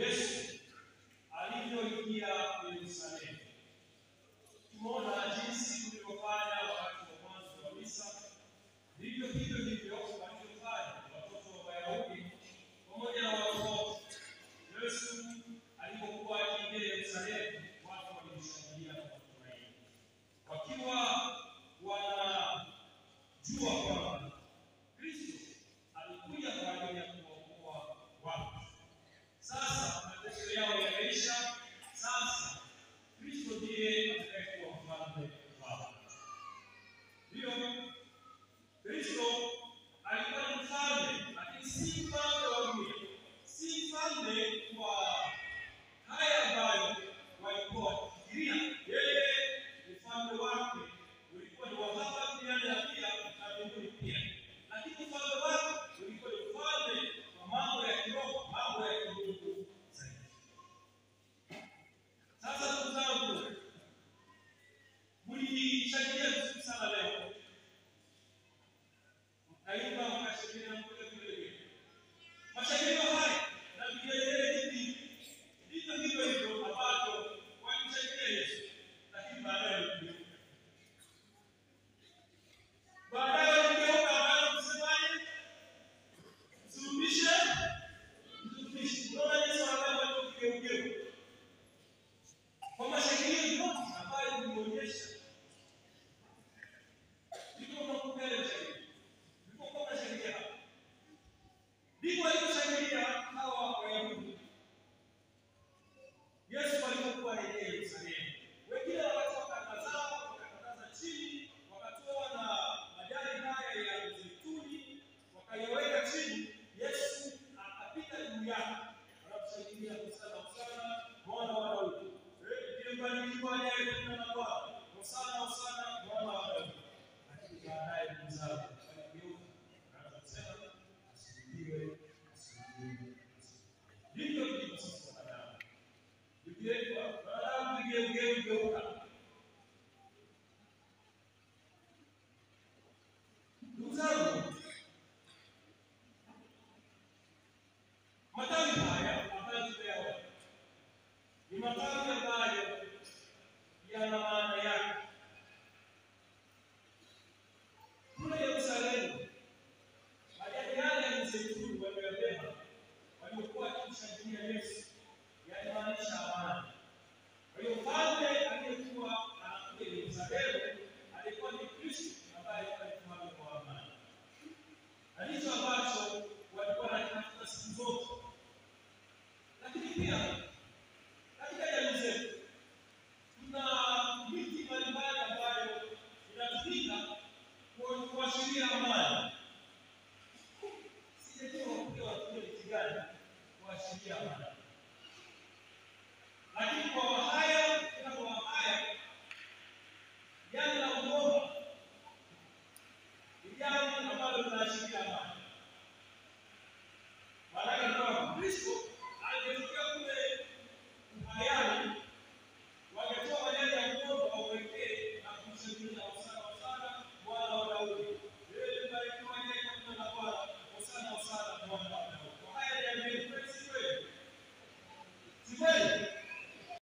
Yesu alivyoingia Yerusalemu. Tumeona jinsi tulivyofanya wakati wa mwanzo wa misa, ndivyo hivyo walivyofanya watoto wa Wayahudi pamoja na watoto. Yesu alipokuwa akiingia Yerusalemu, watu walimshangilia kwa matumaini, wakiwa wanajua kwamba Kristo alikuja kwa ajili ya kuwaokoa watu. Sasa mateso yao yameisha. Sasa Kristo ndiye atakayekuwa mfalme wao. Ndio, Kristo alikuwa ni mfalme, lakini si mfalme wa dunia, si mfalme wa haya ambayo walikuwa wakifikiria. Yeye ufalme wake ulikuwa ni wa hapa duniani na pia na mbinguni pia, lakini ufalme wake ulikuwa ni ufalme wa mambo ya kiroho, mambo ya kimungu zaidi. Sasa ndugu zangu, mlishangilia vizuri sana leo, mkaimba mkashangilia na mkoja vile. Mashangilio haya na vigelegele hivi ndivyo hivyo ambavyo walimshangilia Yesu, lakini baadaye waligeuka. Baadaye waligeuka kusemaje? Msulubishe, msulubishe. Unaona Yesu anataka kugeuka. Kwa mashangilio yote ambayo tulionyesha, ndivyo tunakupenda shangilio. Ndivyo kwa shangilio hapa. Ndivyo alivyoshangilia hawa Wayahudi Yesu alipokuwa anaingia Yerusalemu. Wengine wakakataza chini, wakatoa na majani haya ya mzeituni, wakayaweka chini. Yesu akapita juu yake, anamshangilia Hosana, Hosana mwana wa Daudi. Mbarikiwa aliyekuja na Bwana. Hosana, Hosana mwana wa Daudi. Lakini baadaye ndugu zangu waligeuka, wanasema asifiwe, asifiwe. Ndivyo ndivyo sisi wanadamu. Ndivyo wanadamu tugeuka. Ndugu zangu, matawi haya ambayo tumeyaona ni matawi ambayo yana maana yake. Kule Yerusalemu, majani yale ya mzeituni waliyobeba waliokuwa wakimshangilia Yesu yalimaanisha amani.